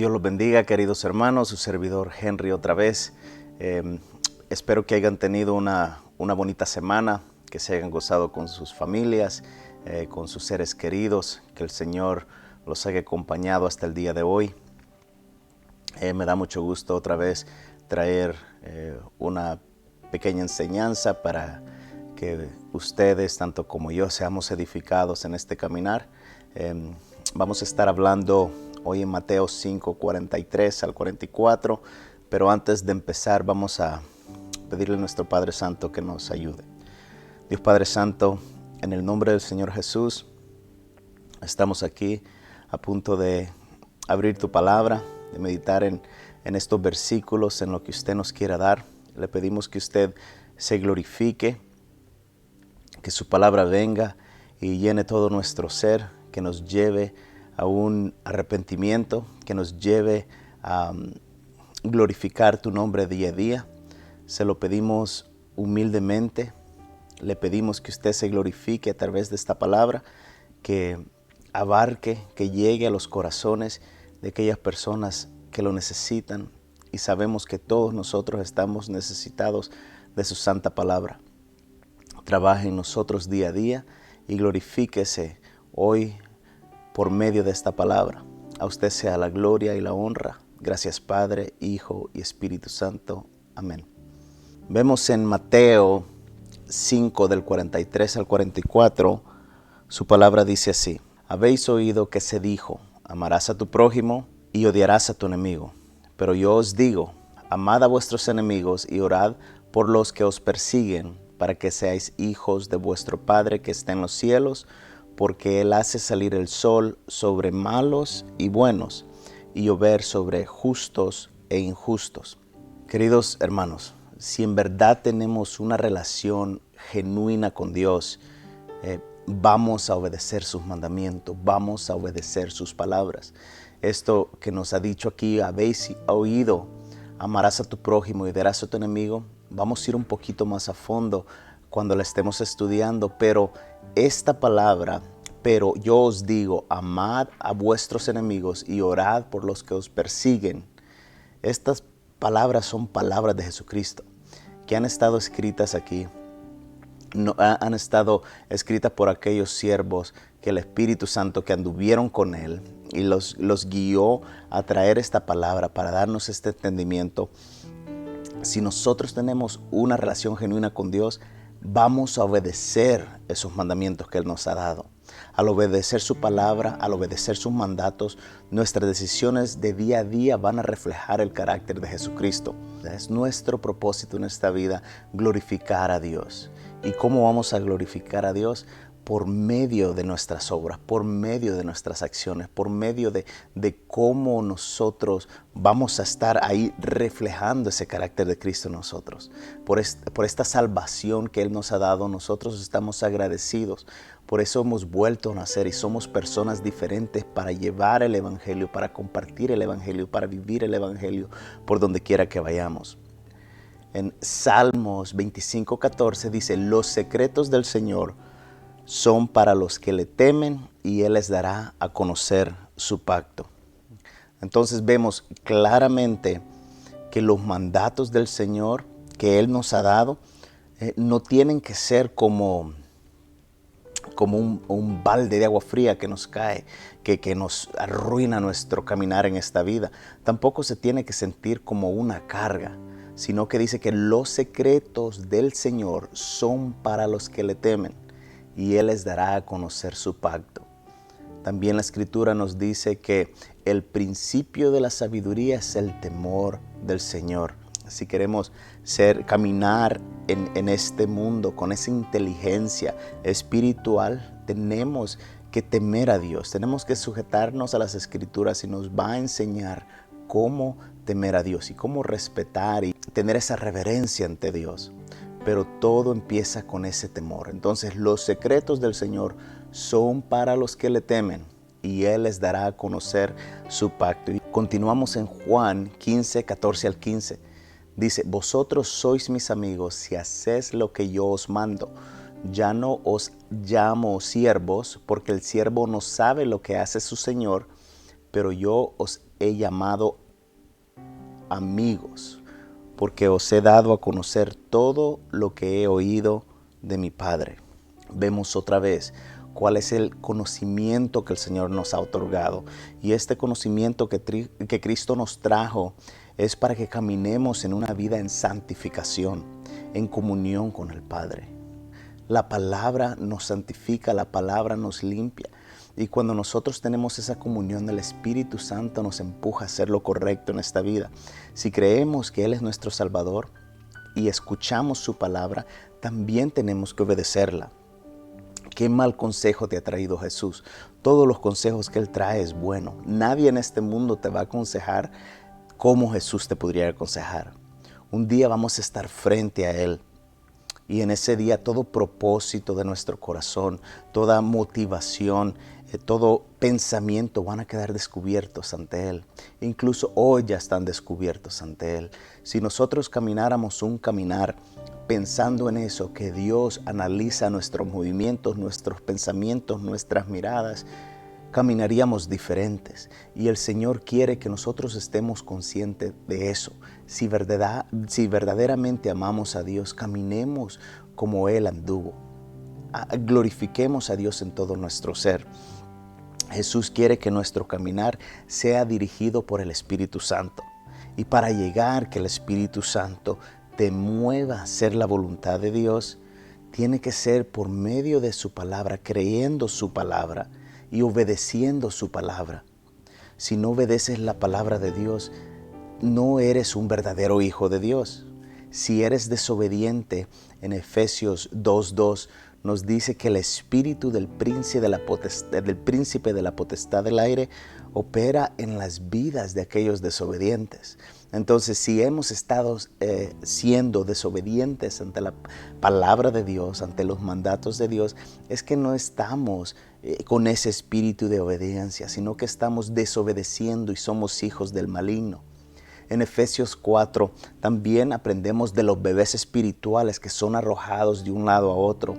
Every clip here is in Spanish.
Dios los bendiga, queridos hermanos, su servidor Henry otra vez. Espero que hayan tenido una bonita semana, que se hayan gozado con sus familias, con sus seres queridos, que el Señor los haya acompañado hasta el día de hoy. Me da mucho gusto otra vez traer una pequeña enseñanza para que ustedes, tanto como yo, seamos edificados en este caminar. Vamos a estar hablando hoy en Mateo 5, 43 al 44, pero antes de empezar vamos a pedirle a nuestro Padre Santo que nos ayude. Dios Padre Santo, en el nombre del Señor Jesús, estamos aquí a punto de abrir tu palabra, de meditar en estos versículos, en lo que usted nos quiera dar. Le pedimos que usted se glorifique, que su palabra venga y llene todo nuestro ser, que nos lleve a un arrepentimiento, que nos lleve a glorificar tu nombre día a día. Se lo pedimos humildemente, le pedimos que usted se glorifique a través de esta palabra, que abarque, que llegue a los corazones de aquellas personas que lo necesitan, y sabemos que todos nosotros estamos necesitados de su santa palabra. Trabaje en nosotros día a día y glorifíquese hoy por medio de esta palabra. A usted sea la gloria y la honra. Gracias Padre, Hijo y Espíritu Santo. Amén. Vemos en Mateo 5 del 43 al 44, su palabra dice así: Habéis oído que se dijo, amarás a tu prójimo y odiarás a tu enemigo. Pero yo os digo, amad a vuestros enemigos y orad por los que os persiguen, para que seáis hijos de vuestro Padre que está en los cielos, porque Él hace salir el sol sobre malos y buenos, y llover sobre justos e injustos. Queridos hermanos, si en verdad tenemos una relación genuina con Dios, vamos a obedecer sus mandamientos, vamos a obedecer sus palabras. Esto que nos ha dicho aquí, habéis oído, amarás a tu prójimo y odiarás a tu enemigo. Vamos a ir un poquito más a fondo cuando la estemos estudiando, pero esta palabra, pero yo os digo, amad a vuestros enemigos y orad por los que os persiguen. Estas palabras son palabras de Jesucristo, que han estado escritas aquí. No, han estado escritas por aquellos siervos que el Espíritu Santo que anduvieron con Él y los guió a traer esta palabra para darnos este entendimiento. Si nosotros tenemos una relación genuina con Dios, vamos a obedecer esos mandamientos que Él nos ha dado. Al obedecer su palabra, al obedecer sus mandatos, nuestras decisiones de día a día van a reflejar el carácter de Jesucristo. Es nuestro propósito en esta vida glorificar a Dios. ¿Y cómo vamos a glorificar a Dios? Por medio de nuestras obras, por medio de nuestras acciones, por medio de cómo nosotros vamos a estar ahí reflejando ese carácter de Cristo en nosotros. Por esta salvación que Él nos ha dado, nosotros estamos agradecidos. Por eso hemos vuelto a nacer y somos personas diferentes para llevar el Evangelio, para compartir el Evangelio, para vivir el Evangelio por donde quiera que vayamos. En Salmos 25:14 dice: los secretos del Señor son para los que le temen y Él les dará a conocer su pacto. Entonces vemos claramente que los mandatos del Señor que Él nos ha dado no tienen que ser como un balde de agua fría que nos cae, que nos arruina nuestro caminar en esta vida. Tampoco se tiene que sentir como una carga, sino que dice que los secretos del Señor son para los que le temen y Él les dará a conocer su pacto. También la Escritura nos dice que el principio de la sabiduría es el temor del Señor. Si queremos caminar en este mundo con esa inteligencia espiritual, tenemos que temer a Dios. Tenemos que sujetarnos a las Escrituras y nos va a enseñar cómo temer a Dios y cómo respetar y tener esa reverencia ante Dios. Pero todo empieza con ese temor. Entonces los secretos del Señor son para los que le temen y Él les dará a conocer su pacto. Y continuamos en Juan 15, 14 al 15. Dice: vosotros sois mis amigos si hacéis lo que yo os mando. Ya no os llamo siervos, porque el siervo no sabe lo que hace su Señor, pero yo os he llamado amigos, porque os he dado a conocer todo lo que he oído de mi Padre. Vemos otra vez cuál es el conocimiento que el Señor nos ha otorgado. Y este conocimiento que Cristo nos trajo es para que caminemos en una vida en santificación, en comunión con el Padre. La palabra nos santifica, la palabra nos limpia. Y cuando nosotros tenemos esa comunión, el Espíritu Santo nos empuja a hacer lo correcto en esta vida. Si creemos que Él es nuestro Salvador y escuchamos su palabra, también tenemos que obedecerla. ¿Qué mal consejo te ha traído Jesús? Todos los consejos que Él trae es bueno. Nadie en este mundo te va a aconsejar como Jesús te podría aconsejar. Un día vamos a estar frente a Él. Y en ese día todo propósito de nuestro corazón, toda motivación, todo pensamiento van a quedar descubiertos ante Él. Incluso hoy ya están descubiertos ante Él. Si nosotros camináramos un caminar pensando en eso, que Dios analiza nuestros movimientos, nuestros pensamientos, nuestras miradas, caminaríamos diferentes. Y el Señor quiere que nosotros estemos conscientes de eso. Si verdaderamente amamos a Dios, caminemos como Él anduvo. Glorifiquemos a Dios en todo nuestro ser. Jesús quiere que nuestro caminar sea dirigido por el Espíritu Santo. Y para llegar que el Espíritu Santo te mueva a hacer la voluntad de Dios, tiene que ser por medio de su palabra, creyendo su palabra y obedeciendo su palabra. Si no obedeces la palabra de Dios, no eres un verdadero hijo de Dios. Si eres desobediente, en Efesios 2:2 nos dice que el espíritu del príncipe de la potestad del aire opera en las vidas de aquellos desobedientes. Entonces, si hemos estado siendo desobedientes ante la palabra de Dios, ante los mandatos de Dios, es que no estamos con ese espíritu de obediencia, sino que estamos desobedeciendo y somos hijos del maligno. En Efesios 4 también aprendemos de los bebés espirituales que son arrojados de un lado a otro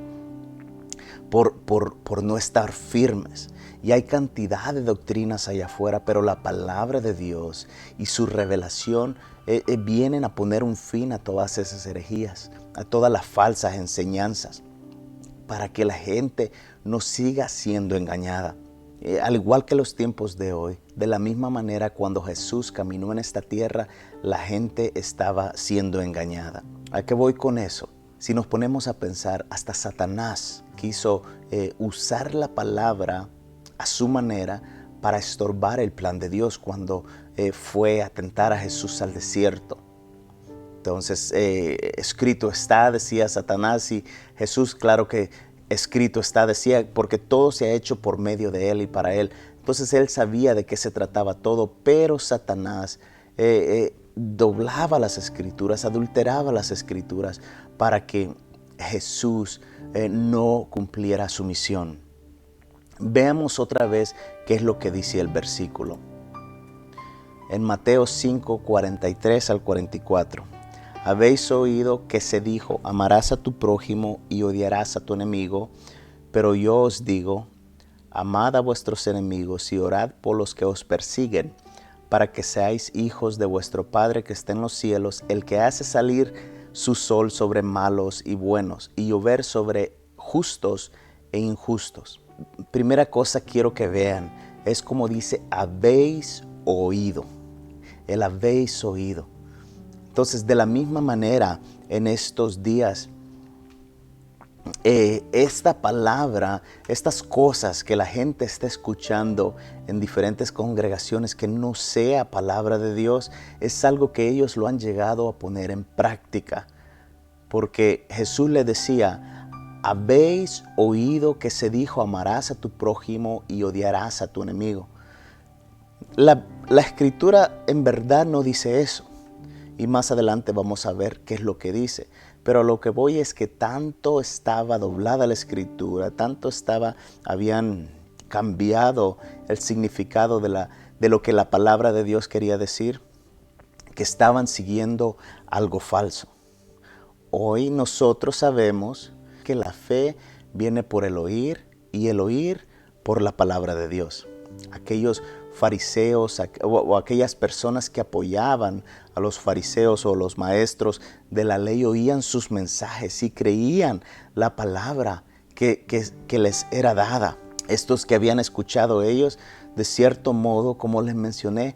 por no estar firmes. Y hay cantidad de doctrinas allá afuera, pero la palabra de Dios y su revelación vienen a poner un fin a todas esas herejías, a todas las falsas enseñanzas, para que la gente no siga siendo engañada. Al igual que los tiempos de hoy, de la misma manera cuando Jesús caminó en esta tierra, la gente estaba siendo engañada. ¿A qué voy con eso? Si nos ponemos a pensar, hasta Satanás quiso usar la palabra a su manera para estorbar el plan de Dios cuando fue a tentar a Jesús al desierto. Entonces, escrito está, decía Satanás, y Jesús, claro que escrito está, decía, porque todo se ha hecho por medio de Él y para Él. Entonces Él sabía de qué se trataba todo, pero Satanás doblaba las escrituras, adulteraba las escrituras para que Jesús no cumpliera su misión. Veamos otra vez qué es lo que dice el versículo. En Mateo 5, 43 al 44. Habéis oído que se dijo, amarás a tu prójimo y odiarás a tu enemigo, pero yo os digo, amad a vuestros enemigos y orad por los que os persiguen, para que seáis hijos de vuestro Padre que está en los cielos, el que hace salir su sol sobre malos y buenos, y llover sobre justos e injustos. Primera cosa quiero que vean, es como dice, habéis oído. El habéis oído. Entonces, de la misma manera, en estos días, esta palabra, estas cosas que la gente está escuchando en diferentes congregaciones que no sea palabra de Dios, es algo que ellos lo han llegado a poner en práctica. Porque Jesús le decía, habéis oído que se dijo, amarás a tu prójimo y odiarás a tu enemigo. La escritura en verdad no dice eso. Y más adelante vamos a ver qué es lo que dice. Pero a lo que voy es que tanto estaba doblada la escritura, habían cambiado el significado de lo que la palabra de Dios quería decir, que estaban siguiendo algo falso. Hoy nosotros sabemos que la fe viene por el oír y el oír por la palabra de Dios. Aquellos fariseos o aquellas personas que apoyaban a los fariseos o los maestros de la ley oían sus mensajes y creían la palabra que les era dada. Estos que habían escuchado ellos, de cierto modo, como les mencioné,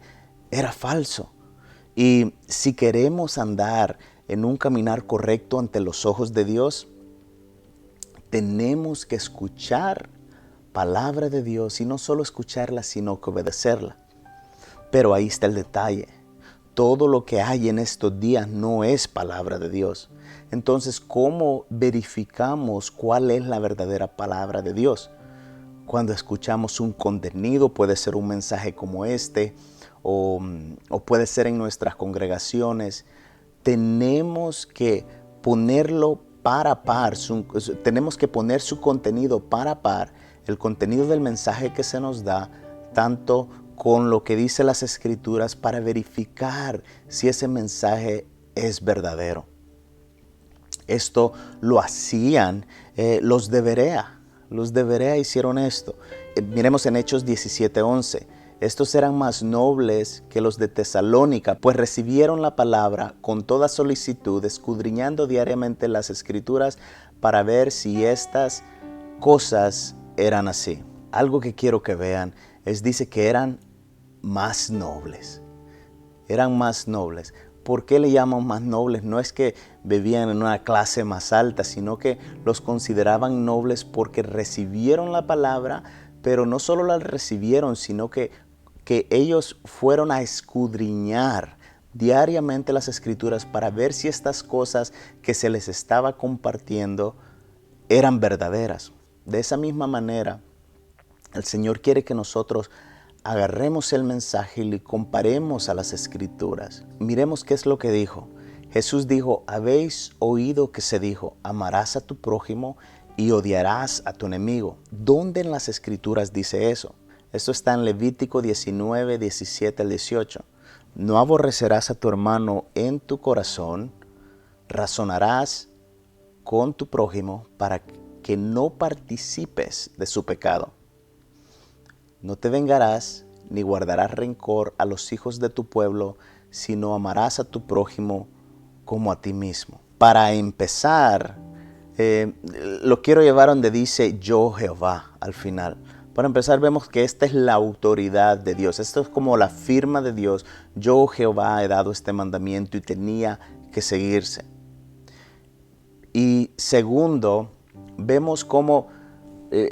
era falso. Y si queremos andar en un caminar correcto ante los ojos de Dios, tenemos que escuchar palabra de Dios y no solo escucharla, sino que obedecerla. Pero ahí está el detalle. Todo lo que hay en estos días no es palabra de Dios. Entonces, ¿cómo verificamos cuál es la verdadera palabra de Dios? Cuando escuchamos un contenido, puede ser un mensaje como este, o puede ser en nuestras congregaciones, tenemos que ponerlo par, tenemos que poner su contenido par, el contenido del mensaje que se nos da, tanto con lo que dice las Escrituras, para verificar si ese mensaje es verdadero. Esto lo hacían los de Berea. Los de Berea hicieron esto. Miremos en Hechos 17:11. Estos eran más nobles que los de Tesalónica, pues recibieron la palabra con toda solicitud, escudriñando diariamente las Escrituras para ver si estas cosas eran así. Algo que quiero que vean dice que eran más nobles. Eran más nobles. ¿Por qué le llaman más nobles? No es que vivían en una clase más alta, sino que los consideraban nobles porque recibieron la palabra, pero no solo la recibieron, sino que ellos fueron a escudriñar diariamente las Escrituras para ver si estas cosas que se les estaba compartiendo eran verdaderas. De esa misma manera, el Señor quiere que nosotros agarremos el mensaje y le comparemos a las Escrituras. Miremos qué es lo que dijo. Jesús dijo: habéis oído que se dijo, amarás a tu prójimo y odiarás a tu enemigo. ¿Dónde en las Escrituras dice eso? Esto está en Levítico 19, 17 al 18. No aborrecerás a tu hermano en tu corazón, razonarás con tu prójimo para que no participes de su pecado. No te vengarás ni guardarás rencor a los hijos de tu pueblo, sino amarás a tu prójimo como a ti mismo. Para empezar, lo quiero llevar donde dice yo Jehová al final. Para empezar, vemos que esta es la autoridad de Dios. Esto es como la firma de Dios. Yo Jehová he dado este mandamiento y tenía que seguirse. Y segundo, vemos cómo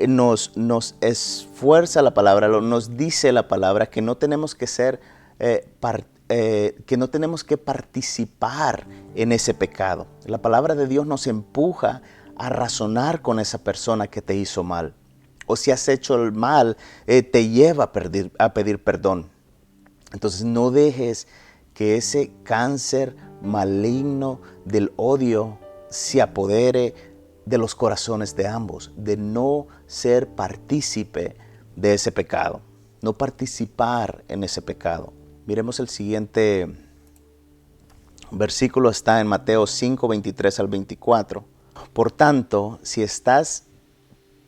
nos esfuerza la palabra, nos dice la palabra que no tenemos que ser, que no tenemos que participar en ese pecado. La palabra de Dios nos empuja a razonar con esa persona que te hizo mal. O si has hecho el mal, te lleva a pedir perdón. Entonces no dejes que ese cáncer maligno del odio se apodere de los corazones de ambos, de no ser partícipe de ese pecado, no participar en ese pecado. Miremos el siguiente versículo, está en Mateo 5, 23 al 24. Por tanto, si estás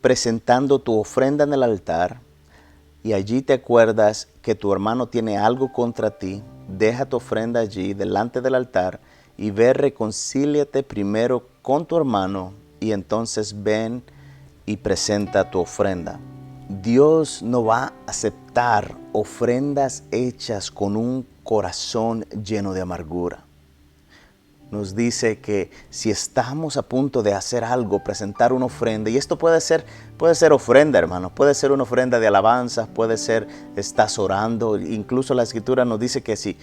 presentando tu ofrenda en el altar y allí te acuerdas que tu hermano tiene algo contra ti, deja tu ofrenda allí delante del altar y ve, reconcíliate primero con tu hermano y entonces ven y presenta tu ofrenda. Dios no va a aceptar ofrendas hechas con un corazón lleno de amargura. Nos dice que si estamos a punto de hacer algo, presentar una ofrenda, y esto puede ser ofrenda, hermano, puede ser una ofrenda de alabanza, puede ser estás orando, incluso la Escritura nos dice que si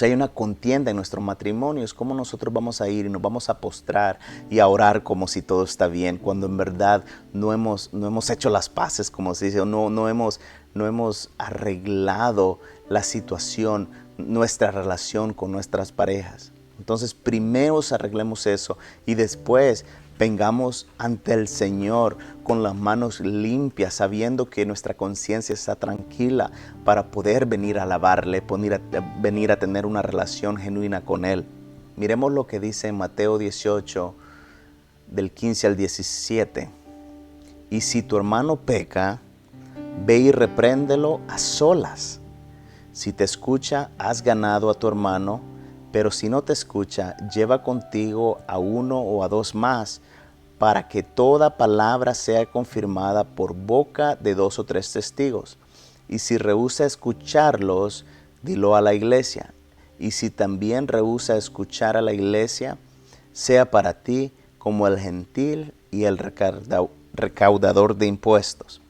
hay una contienda en nuestro matrimonio, es como nosotros vamos a ir y nos vamos a postrar y a orar como si todo está bien, cuando en verdad no hemos hecho las paces, como se dice, no hemos arreglado la situación, nuestra relación con nuestras parejas. Entonces primero arreglemos eso y después vengamos ante el Señor con las manos limpias, sabiendo que nuestra conciencia está tranquila para poder venir a alabarle, venir a tener una relación genuina con Él. Miremos lo que dice en Mateo 18, del 15 al 17. Y si tu hermano peca, ve y repréndelo a solas. Si te escucha, has ganado a tu hermano, pero si no te escucha, lleva contigo a uno o a dos más, para que toda palabra sea confirmada por boca de 2 o 3 testigos. Y si rehúsa escucharlos, dilo a la iglesia. Y si también rehúsa escuchar a la iglesia, sea para ti como el gentil y el recaudador de impuestos.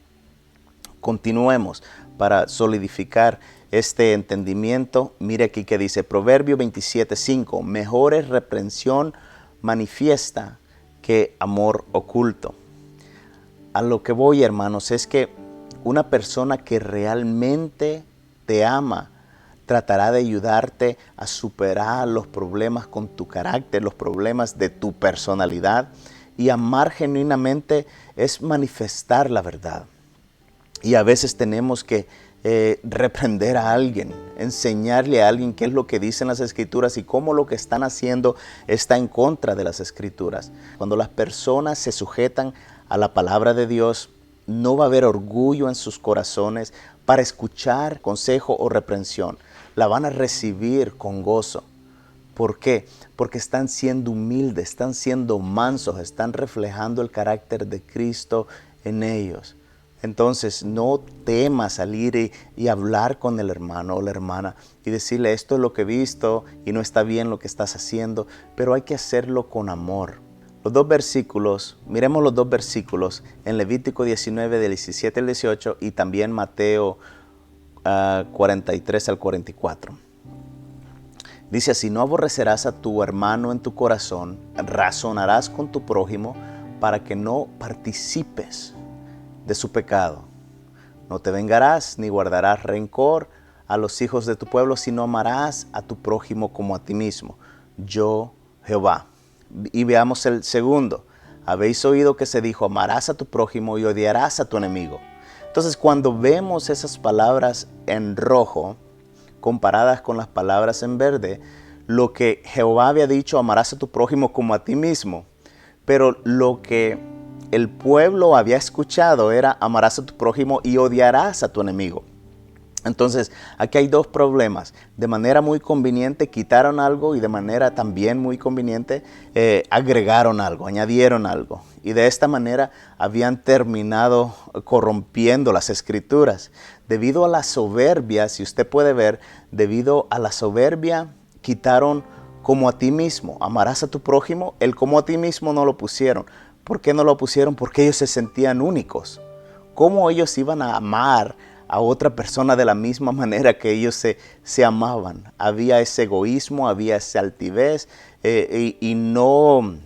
Continuemos para solidificar este entendimiento. Mire aquí que dice Proverbio 27:5, mejor es reprensión manifiesta que amor oculto. A lo que voy, hermanos, es que una persona que realmente te ama tratará de ayudarte a superar los problemas con tu carácter, los problemas de tu personalidad, y amar genuinamente es manifestar la verdad. Y a veces tenemos que reprender a alguien, enseñarle a alguien qué es lo que dicen las Escrituras y cómo lo que están haciendo está en contra de las Escrituras. Cuando las personas se sujetan a la palabra de Dios, no va a haber orgullo en sus corazones para escuchar consejo o reprensión. La van a recibir con gozo. ¿Por qué? Porque están siendo humildes, están siendo mansos, están reflejando el carácter de Cristo en ellos. Entonces no temas salir y hablar con el hermano o la hermana y decirle esto es lo que he visto y no está bien lo que estás haciendo, pero hay que hacerlo con amor. Los dos versículos, miremos los dos versículos en Levítico 19 del 17 al 18 y también Mateo 43 al 44. Dice así, no aborrecerás a tu hermano en tu corazón, razonarás con tu prójimo para que no participes de su pecado. No te vengarás ni guardarás rencor a los hijos de tu pueblo, sino amarás a tu prójimo como a ti mismo. Yo, Jehová. Y veamos el segundo. Habéis oído que se dijo, amarás a tu prójimo y odiarás a tu enemigo. Entonces, cuando vemos esas palabras en rojo, comparadas con las palabras en verde, lo que Jehová había dicho, amarás a tu prójimo como a ti mismo. Pero lo que el pueblo había escuchado era amarás a tu prójimo y odiarás a tu enemigo. Entonces, aquí hay dos problemas. De manera muy conveniente quitaron algo y de manera también muy conveniente agregaron algo, añadieron algo. Y de esta manera habían terminado corrompiendo las Escrituras. Debido a la soberbia, si usted puede ver, debido a la soberbia quitaron como a ti mismo. Amarás a tu prójimo, el como a ti mismo no lo pusieron. ¿Por qué no lo pusieron? Porque ellos se sentían únicos. ¿Cómo ellos iban a amar a otra persona de la misma manera que ellos se amaban? Había ese egoísmo, había esa altivez y no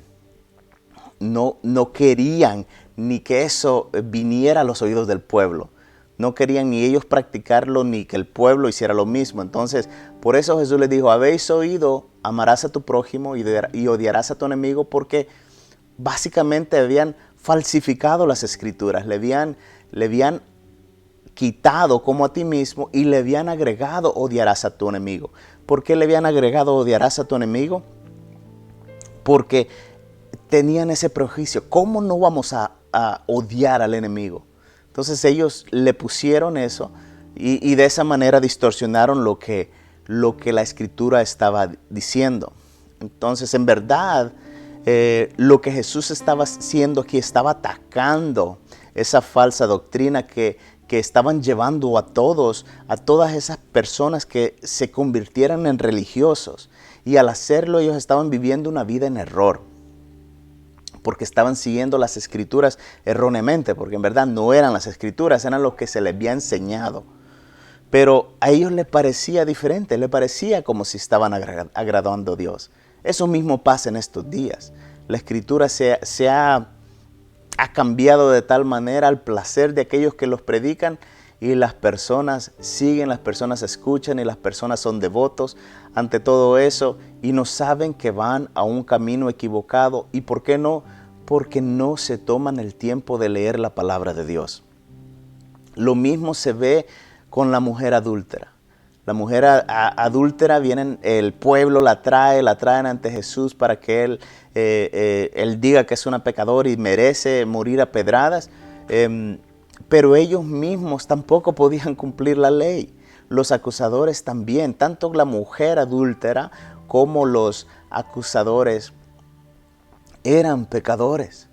querían ni que eso viniera a los oídos del pueblo. No querían ni ellos practicarlo ni que el pueblo hiciera lo mismo. Entonces, por eso Jesús les dijo, habéis oído, amarás a tu prójimo y odiarás a tu enemigo, porque básicamente habían falsificado las Escrituras, le habían quitado como a ti mismo y le habían agregado odiarás a tu enemigo. ¿Por qué le habían agregado odiarás a tu enemigo? Porque tenían ese prejuicio. ¿Cómo no vamos a odiar al enemigo? Entonces ellos le pusieron eso y de esa manera distorsionaron lo que la Escritura estaba diciendo. Entonces, en verdad, lo que Jesús estaba haciendo aquí, estaba atacando esa falsa doctrina que estaban llevando a todas esas personas que se convirtieran en religiosos. Y al hacerlo ellos estaban viviendo una vida en error, porque estaban siguiendo las Escrituras erróneamente, porque en verdad no eran las Escrituras, eran lo que se les había enseñado. Pero a ellos les parecía diferente, les parecía como si estaban agradando a Dios. Eso mismo pasa en estos días. La Escritura se ha cambiado de tal manera al placer de aquellos que los predican, y las personas siguen, las personas escuchan y las personas son devotos ante todo eso y no saben que van a un camino equivocado. ¿Y por qué no? Porque no se toman el tiempo de leer la palabra de Dios. Lo mismo se ve con la mujer adúltera. La mujer adúltera, el pueblo la traen ante Jesús para que él diga que es una pecadora y merece morir a pedradas. pero ellos mismos tampoco podían cumplir la ley. Los acusadores también, tanto la mujer adúltera como los acusadores eran pecadores.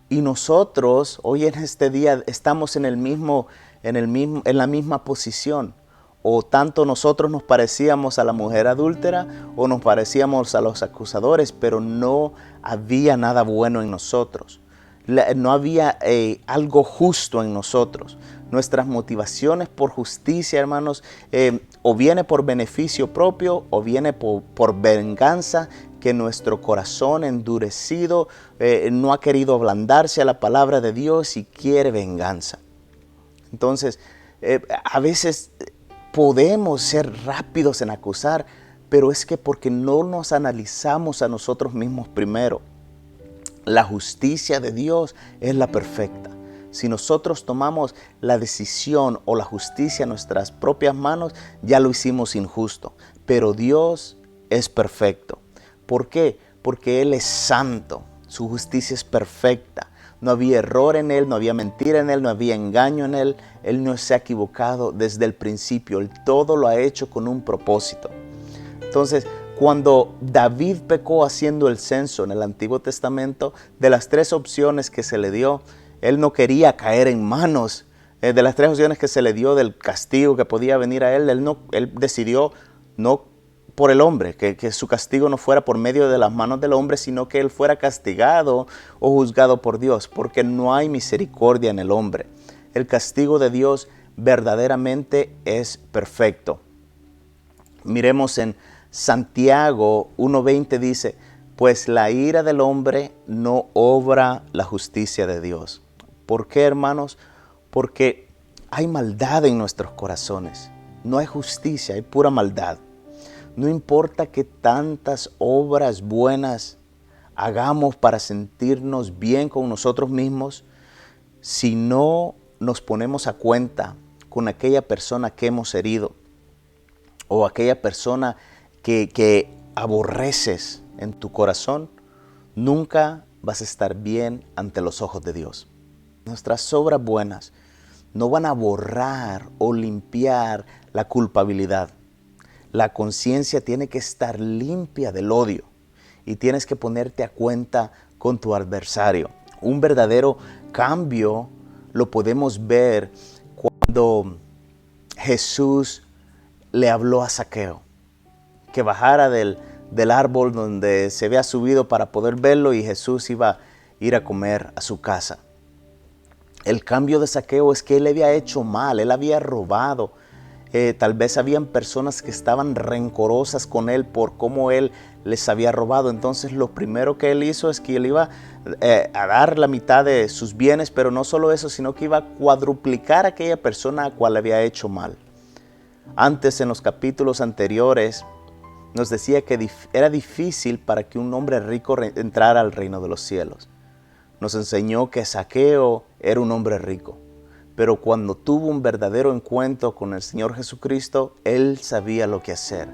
Y nosotros hoy en este día estamos en la misma posición. O tanto nosotros nos parecíamos a la mujer adúltera o nos parecíamos a los acusadores, pero no había nada bueno en nosotros. No había algo justo en nosotros. Nuestras motivaciones por justicia, hermanos, o viene por beneficio propio o viene por venganza, que nuestro corazón endurecido no ha querido ablandarse a la palabra de Dios y quiere venganza. Entonces, a veces podemos ser rápidos en acusar, pero es que porque no nos analizamos a nosotros mismos primero. La justicia de Dios es la perfecta. Si nosotros tomamos la decisión o la justicia en nuestras propias manos, ya lo hicimos injusto. Pero Dios es perfecto. ¿Por qué? Porque Él es santo. Su justicia es perfecta. No había error en Él, no había mentira en Él, no había engaño en Él. Él no se ha equivocado desde el principio. Él todo lo ha hecho con un propósito. Entonces, cuando David pecó haciendo el censo en el Antiguo Testamento, de las 3 opciones que se le dio, él no quería caer en manos. De las 3 opciones que se le dio del castigo que podía venir a él, él decidió no por el hombre, que su castigo no fuera por medio de las manos del hombre, sino que él fuera castigado o juzgado por Dios, porque no hay misericordia en el hombre. El castigo de Dios verdaderamente es perfecto. Miremos en Santiago 1:20 dice, pues la ira del hombre no obra la justicia de Dios. ¿Por qué, hermanos? Porque hay maldad en nuestros corazones. No hay justicia, hay pura maldad. No importa que tantas obras buenas hagamos para sentirnos bien con nosotros mismos, si no nos ponemos a cuenta con aquella persona que hemos herido o aquella persona que aborreces en tu corazón, nunca vas a estar bien ante los ojos de Dios. Nuestras obras buenas no van a borrar o limpiar la culpabilidad. La conciencia tiene que estar limpia del odio y tienes que ponerte a cuenta con tu adversario. Un verdadero cambio lo podemos ver cuando Jesús le habló a Zaqueo que bajara del árbol donde se había subido para poder verlo, y Jesús iba a ir a comer a su casa. El cambio de Zaqueo es que él había hecho mal, él había robado. Tal vez habían personas que estaban rencorosas con él por cómo él les había robado. Entonces lo primero que él hizo es que él iba a dar la mitad de sus bienes, pero no solo eso, sino que iba a cuadruplicar a aquella persona a cual le había hecho mal. Antes, en los capítulos anteriores, nos decía que era difícil para que un hombre rico entrara al reino de los cielos. Nos enseñó que Zaqueo era un hombre rico, pero cuando tuvo un verdadero encuentro con el Señor Jesucristo, él sabía lo que hacer.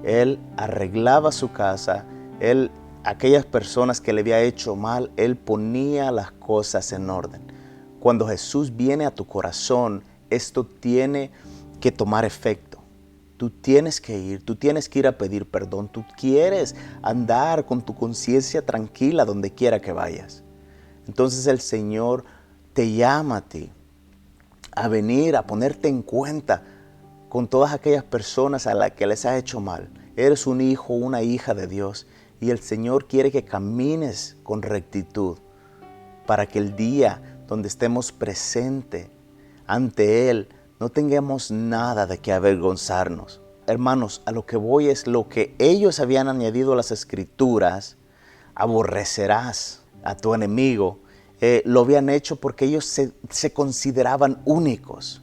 Él arreglaba su casa, aquellas personas que le había hecho mal, él ponía las cosas en orden. Cuando Jesús viene a tu corazón, esto tiene que tomar efecto. Tú tienes que ir a pedir perdón. Tú quieres andar con tu conciencia tranquila donde quiera que vayas. Entonces el Señor te llama a ti a venir, a ponerte en cuenta con todas aquellas personas a las que les has hecho mal. Eres un hijo, una hija de Dios, y el Señor quiere que camines con rectitud para que el día donde estemos presentes ante Él no tengamos nada de qué avergonzarnos. Hermanos, a lo que voy es lo que ellos habían añadido a las Escrituras: aborrecerás a tu enemigo. Lo habían hecho porque ellos se consideraban únicos,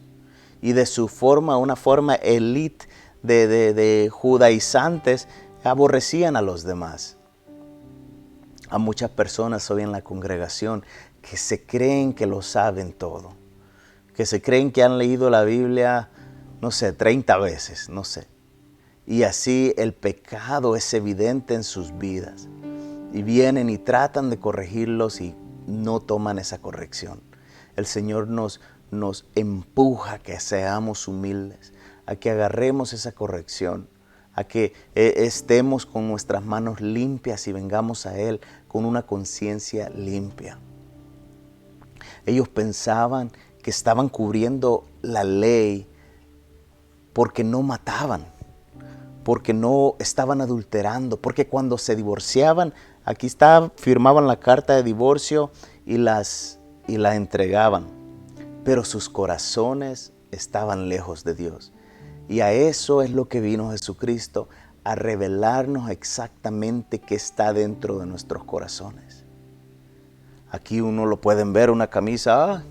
y de su forma, una forma élite de judaizantes, aborrecían a los demás. A muchas personas hoy en la congregación que se creen que lo saben todo, que se creen que han leído la Biblia, no sé, 30 veces, no sé. Y así el pecado es evidente en sus vidas. Y vienen y tratan de corregirlos y no toman esa corrección. El Señor nos nos empuja a que seamos humildes, a que agarremos esa corrección, a que estemos con nuestras manos limpias y vengamos a Él con una conciencia limpia. Ellos pensaban que estaban cubriendo la ley porque no mataban, porque no estaban adulterando, porque cuando se divorciaban, aquí está, firmaban la carta de divorcio y la entregaban, pero sus corazones estaban lejos de Dios. Y a eso es lo que vino Jesucristo, a revelarnos exactamente qué está dentro de nuestros corazones. Aquí uno lo pueden ver, una camisa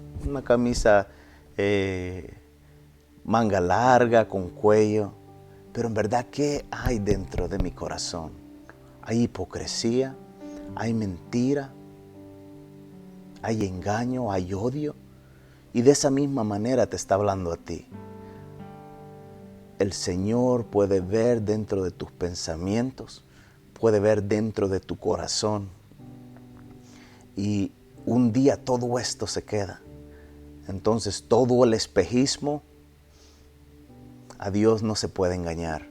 manga larga, con cuello. Pero en verdad, ¿qué hay dentro de mi corazón? Hay hipocresía, hay mentira, hay engaño, hay odio. Y de esa misma manera te está hablando a ti. El Señor puede ver dentro de tus pensamientos, puede ver dentro de tu corazón. Y un día todo esto se queda. Entonces todo el espejismo, a Dios no se puede engañar.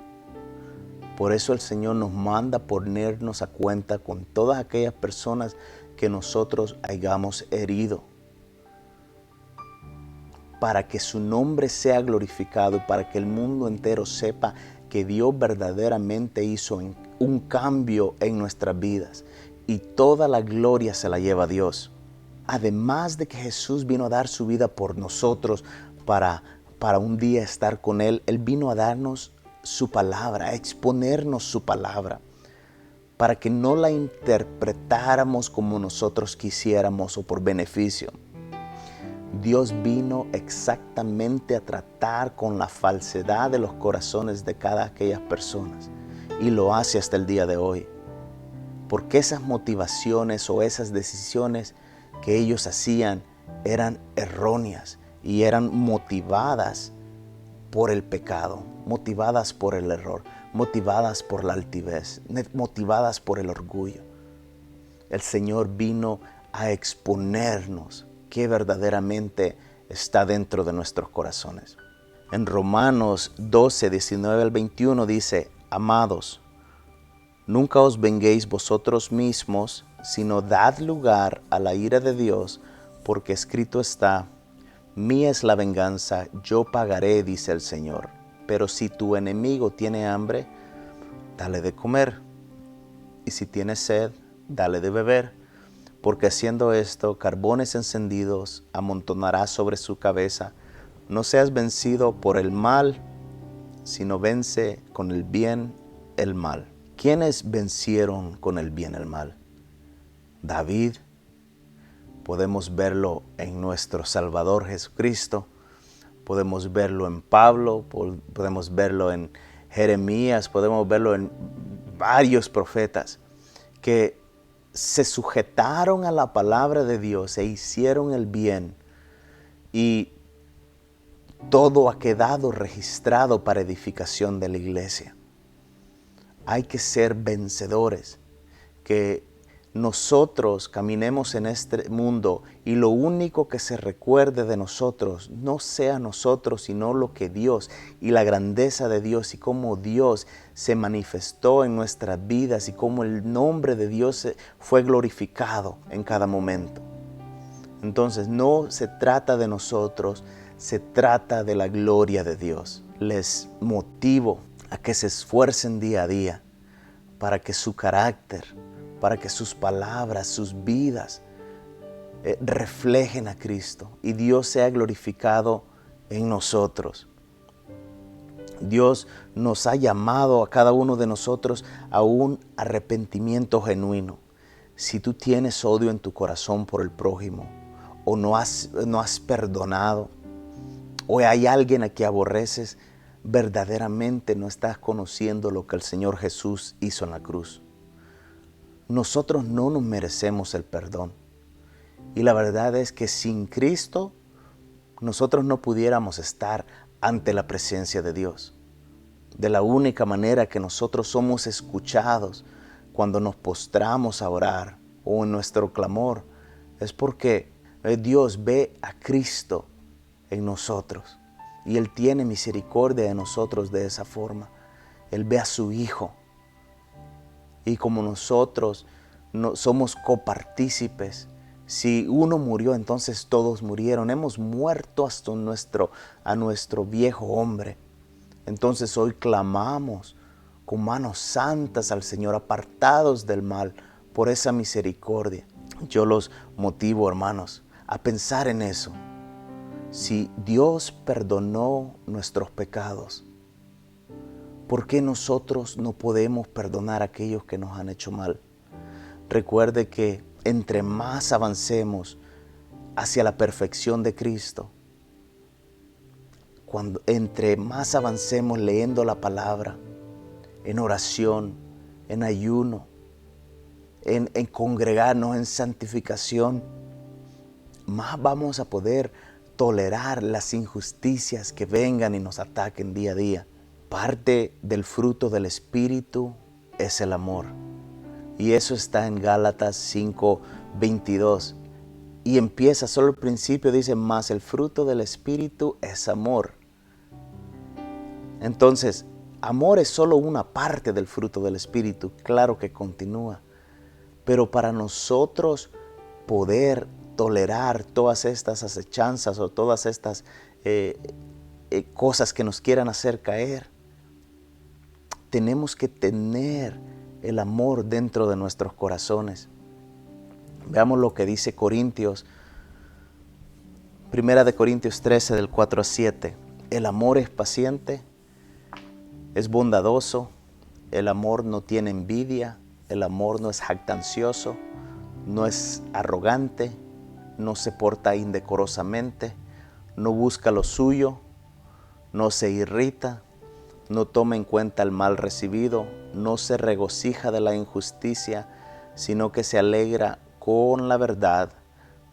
Por eso el Señor nos manda ponernos a cuenta con todas aquellas personas que nosotros hayamos herido, para que su nombre sea glorificado y para que el mundo entero sepa que Dios verdaderamente hizo un cambio en nuestras vidas y toda la gloria se la lleva a Dios. Además de que Jesús vino a dar su vida por nosotros para un día estar con Él, Él vino a darnos su palabra, a exponernos su palabra, para que no la interpretáramos como nosotros quisiéramos o por beneficio. Dios vino exactamente a tratar con la falsedad de los corazones de cada aquellas personas y lo hace hasta el día de hoy. Porque esas motivaciones o esas decisiones que ellos hacían eran erróneas y eran motivadas por el pecado, motivadas por el error, motivadas por la altivez, motivadas por el orgullo. El Señor vino a exponernos qué verdaderamente está dentro de nuestros corazones. En Romanos 12, 19 al 21 dice: Amados, nunca os venguéis vosotros mismos, sino dad lugar a la ira de Dios, porque escrito está: Mía es la venganza, yo pagaré, dice el Señor. Pero si tu enemigo tiene hambre, dale de comer, y si tiene sed, dale de beber, porque haciendo esto, carbones encendidos amontonará sobre su cabeza. No seas vencido por el mal, sino vence con el bien el mal. ¿Quiénes vencieron con el bien el mal? David. Podemos verlo en nuestro Salvador Jesucristo, podemos verlo en Pablo, podemos verlo en Jeremías, podemos verlo en varios profetas que se sujetaron a la palabra de Dios e hicieron el bien, y todo ha quedado registrado para edificación de la iglesia. Hay que ser vencedores, que nosotros caminemos en este mundo y lo único que se recuerde de nosotros no sea nosotros, sino lo que Dios y la grandeza de Dios y cómo Dios se manifestó en nuestras vidas y cómo el nombre de Dios fue glorificado en cada momento. Entonces no se trata de nosotros, se trata de la gloria de Dios. Les motivo a que se esfuercen día a día para que su carácter, para que sus palabras, sus vidas reflejen a Cristo y Dios sea glorificado en nosotros. Dios nos ha llamado a cada uno de nosotros a un arrepentimiento genuino. Si tú tienes odio en tu corazón por el prójimo, o no has perdonado, o hay alguien a quien aborreces, verdaderamente no estás conociendo lo que el Señor Jesús hizo en la cruz. Nosotros no nos merecemos el perdón. Y la verdad es que sin Cristo, nosotros no pudiéramos estar ante la presencia de Dios. De la única manera que nosotros somos escuchados cuando nos postramos a orar o en nuestro clamor, es porque Dios ve a Cristo en nosotros. Y Él tiene misericordia de nosotros de esa forma. Él ve a su Hijo. Y como nosotros no, somos copartícipes, si uno murió, entonces todos murieron. Hemos muerto hasta a nuestro viejo hombre. Entonces hoy clamamos con manos santas al Señor, apartados del mal, por esa misericordia. Yo los motivo, hermanos, a pensar en eso. Si Dios perdonó nuestros pecados, ¿por qué nosotros no podemos perdonar a aquellos que nos han hecho mal? Recuerde que entre más avancemos hacia la perfección de Cristo, entre más avancemos leyendo la palabra, en oración, en ayuno, en congregarnos, en santificación, más vamos a poder tolerar las injusticias que vengan y nos ataquen día a día. Parte del fruto del Espíritu es el amor. Y eso está en Gálatas 5:22. Y empieza, solo al principio dice, más el fruto del Espíritu es amor. Entonces, amor es solo una parte del fruto del Espíritu. Claro que continúa. Pero para nosotros poder tolerar todas estas acechanzas o todas estas cosas que nos quieran hacer caer, tenemos que tener el amor dentro de nuestros corazones. Veamos lo que dice Corintios, 1 Corintios 13, del 4 al 7. El amor es paciente, es bondadoso, el amor no tiene envidia, el amor no es jactancioso, no es arrogante, no se porta indecorosamente, no busca lo suyo, no se irrita, no toma en cuenta el mal recibido, no se regocija de la injusticia, sino que se alegra con la verdad.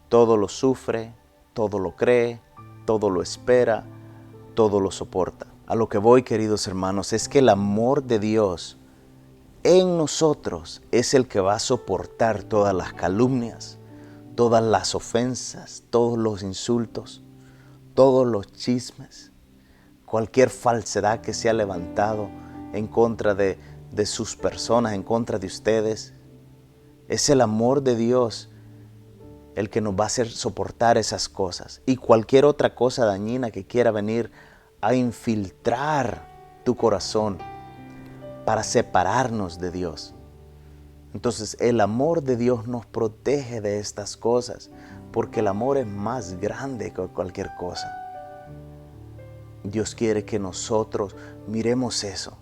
Todo lo sufre, todo lo cree, todo lo espera, todo lo soporta. A lo que voy, queridos hermanos, es que el amor de Dios en nosotros es el que va a soportar todas las calumnias, todas las ofensas, todos los insultos, todos los chismes, cualquier falsedad que se ha levantado en contra de sus personas, en contra de ustedes. Es el amor de Dios el que nos va a hacer soportar esas cosas y cualquier otra cosa dañina que quiera venir a infiltrar tu corazón para separarnos de Dios. Entonces el amor de Dios nos protege de estas cosas, porque el amor es más grande que cualquier cosa. Dios quiere que nosotros miremos eso,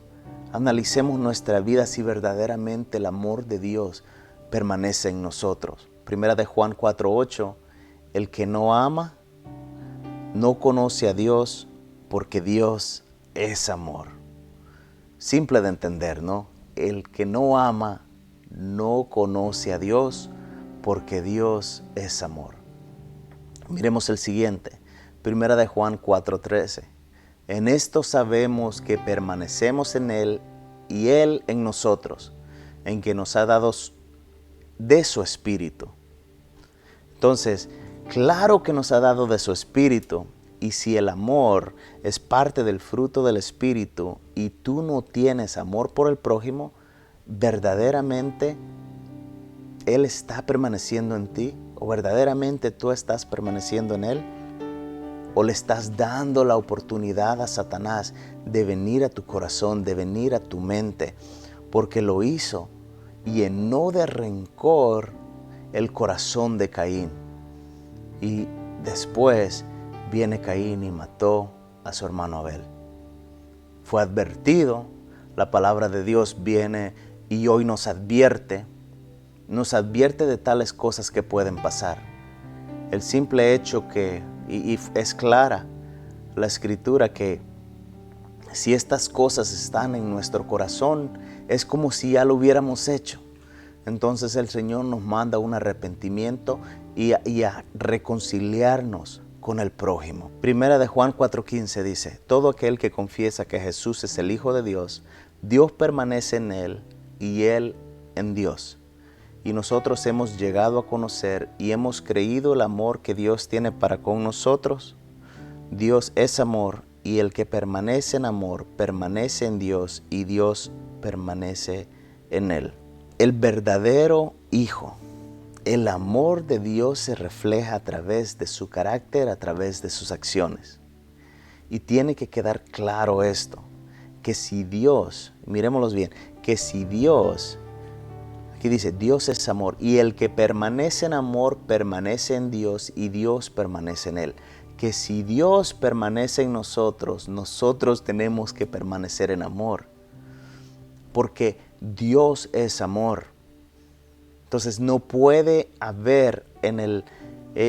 analicemos nuestra vida si verdaderamente el amor de Dios permanece en nosotros. Primera de Juan 4:8, el que no ama no conoce a Dios, porque Dios es amor. Simple de entender, ¿no? El que no ama no conoce a Dios, porque Dios es amor. Miremos el siguiente, Primera de Juan 4:13. En esto sabemos que permanecemos en Él y Él en nosotros, en que nos ha dado de su Espíritu. Entonces, claro que nos ha dado de su Espíritu, y si el amor es parte del fruto del Espíritu y tú no tienes amor por el prójimo, verdaderamente Él está permaneciendo en ti, o verdaderamente tú estás permaneciendo en Él, o le estás dando la oportunidad a Satanás de venir a tu corazón, de venir a tu mente, porque lo hizo y llenó de rencor el corazón de Caín. Y después viene Caín y mató a su hermano Abel. Fue advertido, la palabra de Dios viene y hoy nos advierte de tales cosas que pueden pasar. El simple hecho que, y es clara la Escritura, que si estas cosas están en nuestro corazón, es como si ya lo hubiéramos hecho. Entonces el Señor nos manda un arrepentimiento y a reconciliarnos con el prójimo. Primera de Juan 4:15 dice, todo aquel que confiesa que Jesús es el Hijo de Dios, Dios permanece en él y él en Dios. Y nosotros hemos llegado a conocer y hemos creído el amor que Dios tiene para con nosotros. Dios es amor y el que permanece en amor permanece en Dios y Dios permanece en él. El verdadero hijo, el amor de Dios se refleja a través de su carácter, a través de sus acciones. Y tiene que quedar claro esto, que si Dios, miremoslos bien, que si Dios, aquí dice, Dios es amor, y el que permanece en amor permanece en Dios y Dios permanece en él. Que si Dios permanece en nosotros, nosotros tenemos que permanecer en amor, porque Dios es amor. Entonces no puede haber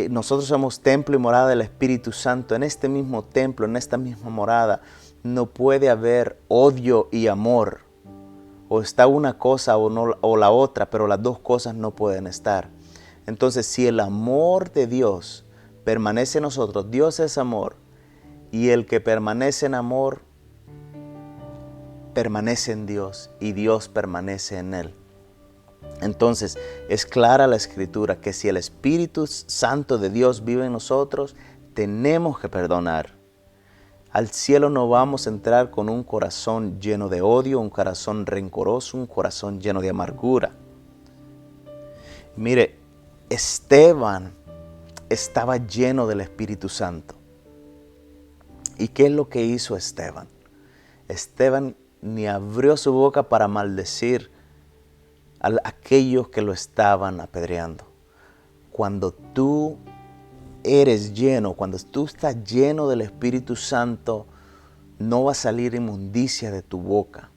nosotros somos templo y morada del Espíritu Santo. En este mismo templo, en esta misma morada, no puede haber odio y amor. O está una cosa o la otra, pero las dos cosas no pueden estar. Entonces, si el amor de Dios permanece en nosotros, Dios es amor, y el que permanece en amor permanece en Dios y Dios permanece en él. Entonces, es clara la Escritura que si el Espíritu Santo de Dios vive en nosotros, tenemos que perdonar. Al cielo no vamos a entrar con un corazón lleno de odio, un corazón rencoroso, un corazón lleno de amargura. Mire, Esteban estaba lleno del Espíritu Santo. ¿Y qué es lo que hizo Esteban? Esteban ni abrió su boca para maldecir a aquellos que lo estaban apedreando. Cuando tú eres lleno, cuando tú estás lleno del Espíritu Santo, no va a salir inmundicia de tu boca.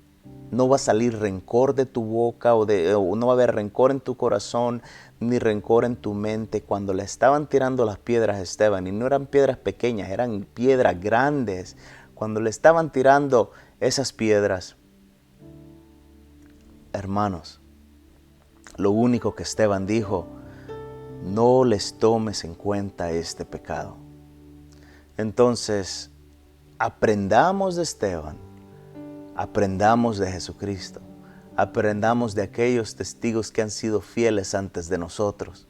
No va a salir rencor de tu boca o no va a haber rencor en tu corazón ni rencor en tu mente. Cuando le estaban tirando las piedras a Esteban, y no eran piedras pequeñas, eran piedras grandes. Cuando le estaban tirando esas piedras, hermanos, lo único que Esteban dijo: no les tomes en cuenta este pecado. Entonces, aprendamos de Esteban, aprendamos de Jesucristo, aprendamos de aquellos testigos que han sido fieles antes de nosotros,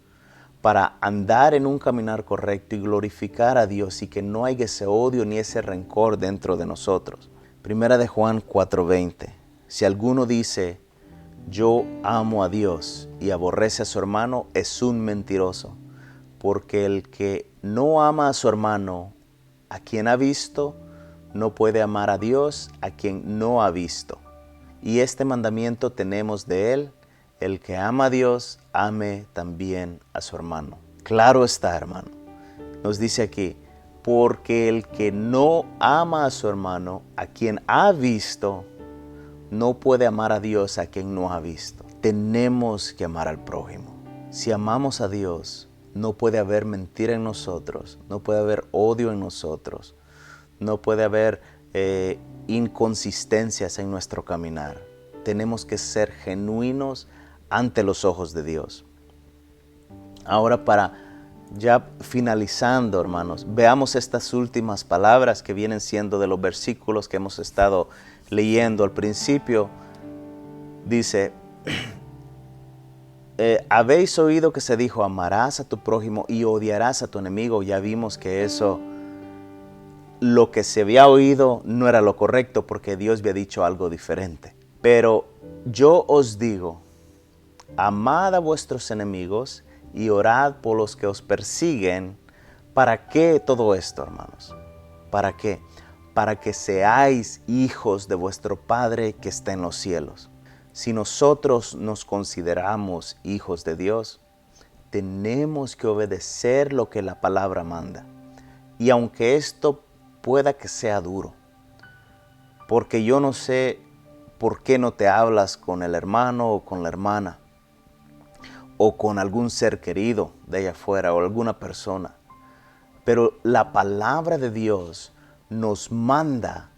para andar en un caminar correcto y glorificar a Dios, y que no haya ese odio ni ese rencor dentro de nosotros. Primera de Juan 4:20. Si alguno dice: yo amo a Dios, y aborrece a su hermano, es un mentiroso, porque el que no ama a su hermano, a quien ha visto, no puede amar a Dios, a quien no ha visto. Y este mandamiento tenemos de él: el que ama a Dios, ame también a su hermano. Claro está, hermano. Nos dice aquí: porque el que no ama a su hermano, a quien ha visto, no puede amar a Dios, a quien no ha visto. Tenemos que amar al prójimo. Si amamos a Dios, no puede haber mentira en nosotros, no puede haber odio en nosotros, no puede haber inconsistencias en nuestro caminar. Tenemos que ser genuinos ante los ojos de Dios. Ahora, para ya finalizando, hermanos, veamos estas últimas palabras que vienen siendo de los versículos que hemos estado leyendo. Al principio dice: habéis oído que se dijo, amarás a tu prójimo y odiarás a tu enemigo. Ya vimos que eso, lo que se había oído no era lo correcto, porque Dios había dicho algo diferente. Pero yo os digo, amad a vuestros enemigos y orad por los que os persiguen. ¿Para qué todo esto, hermanos? ¿Para qué? Para que seáis hijos de vuestro Padre que está en los cielos. Si nosotros nos consideramos hijos de Dios, tenemos que obedecer lo que la palabra manda. Y aunque esto pueda que sea duro, porque yo no sé por qué no te hablas con el hermano o con la hermana, o con algún ser querido de allá afuera, o alguna persona. Pero la palabra de Dios nos manda,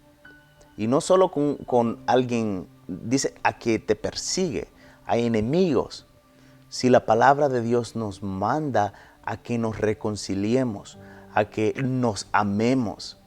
y no solo con alguien, dice, a que te persigue, a enemigos. Si la palabra de Dios nos manda a que nos reconciliemos, a que nos amemos,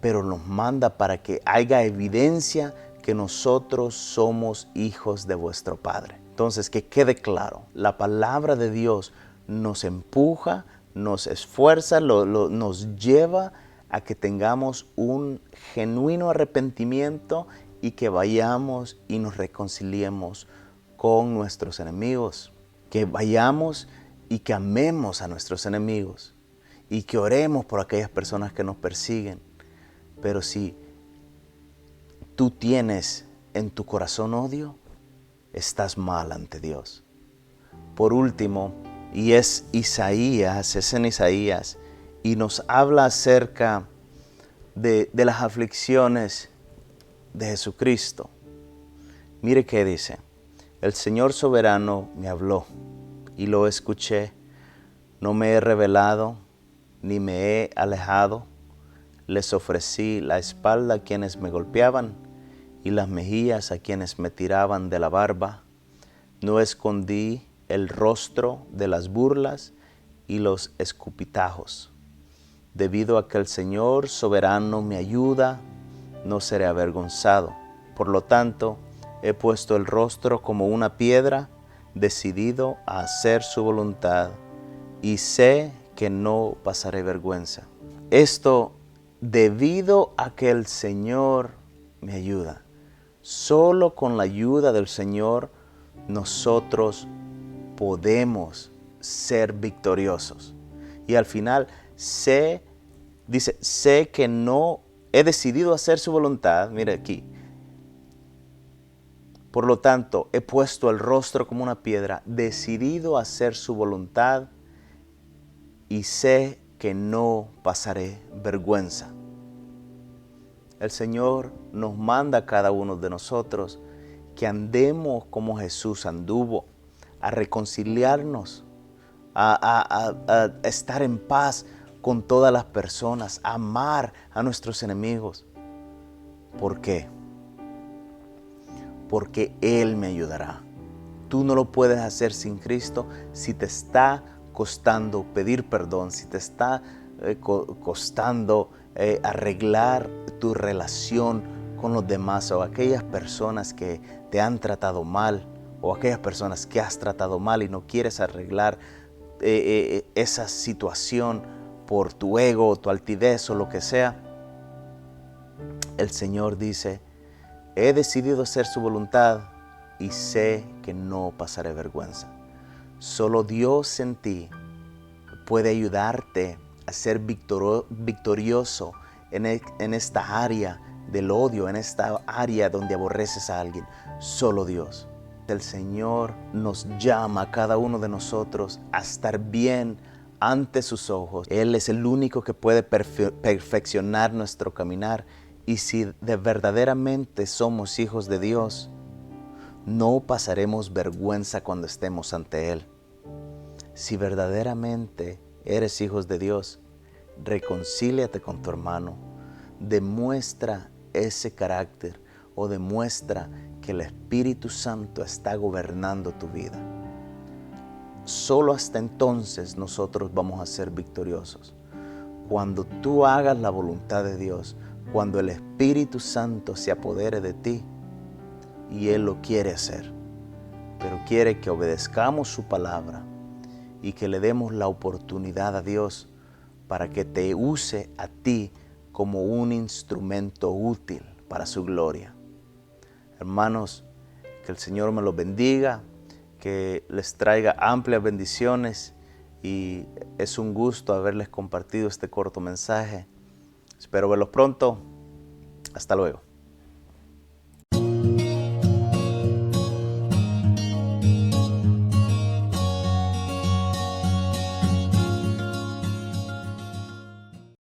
pero nos manda para que haya evidencia que nosotros somos hijos de vuestro Padre. Entonces, que quede claro, la palabra de Dios nos empuja, nos esfuerza, nos lleva a que tengamos un genuino arrepentimiento y que vayamos y nos reconciliemos con nuestros enemigos. Que vayamos y que amemos a nuestros enemigos y que oremos por aquellas personas que nos persiguen. Pero si tú tienes en tu corazón odio, estás mal ante Dios. Por último, y es en Isaías, y nos habla acerca de las aflicciones de Jesucristo. Mire qué dice: el Señor soberano me habló y lo escuché, no me he rebelado ni me he alejado, les ofrecí la espalda a quienes me golpeaban y las mejillas a quienes me tiraban de la barba, no escondí el rostro de las burlas y los escupitajos. Debido a que el Señor soberano me ayuda, no seré avergonzado. Por lo tanto, he puesto el rostro como una piedra, decidido a hacer su voluntad, y sé que no pasaré vergüenza. Esto debido a que el Señor me ayuda. Solo con la ayuda del Señor nosotros podemos ser victoriosos. Y al final dice, sé que no he decidido hacer su voluntad. Mire aquí. Por lo tanto, he puesto el rostro como una piedra, decidido a hacer su voluntad, y sé que no pasaré vergüenza. El Señor nos manda a cada uno de nosotros que andemos como Jesús anduvo, a reconciliarnos, a estar en paz con todas las personas, a amar a nuestros enemigos. ¿Por qué? Porque Él me ayudará. Tú no lo puedes hacer sin Cristo. Si te está costando pedir perdón, si te está costando arreglar tu relación con los demás, o aquellas personas que te han tratado mal, o aquellas personas que has tratado mal y no quieres arreglar esa situación por tu ego, tu altivez o lo que sea, el Señor dice: he decidido hacer su voluntad y sé que no pasaré vergüenza. Solo Dios en ti puede ayudarte a ser victorioso en esta área del odio, en esta área donde aborreces a alguien. Solo Dios. El Señor nos llama a cada uno de nosotros a estar bien ante sus ojos. Él es el único que puede perfeccionar nuestro caminar. Y si verdaderamente somos hijos de Dios, no pasaremos vergüenza cuando estemos ante Él. Si verdaderamente eres hijos de Dios, reconcíliate con tu hermano. Demuestra ese carácter, o demuestra que el Espíritu Santo está gobernando tu vida. Solo hasta entonces nosotros vamos a ser victoriosos. Cuando tú hagas la voluntad de Dios, cuando el Espíritu Santo se apodere de ti, y Él lo quiere hacer, pero quiere que obedezcamos su palabra y que le demos la oportunidad a Dios para que te use a ti como un instrumento útil para su gloria. Hermanos, que el Señor me los bendiga, que les traiga amplias bendiciones, y es un gusto haberles compartido este corto mensaje. Espero verlos pronto. Hasta luego.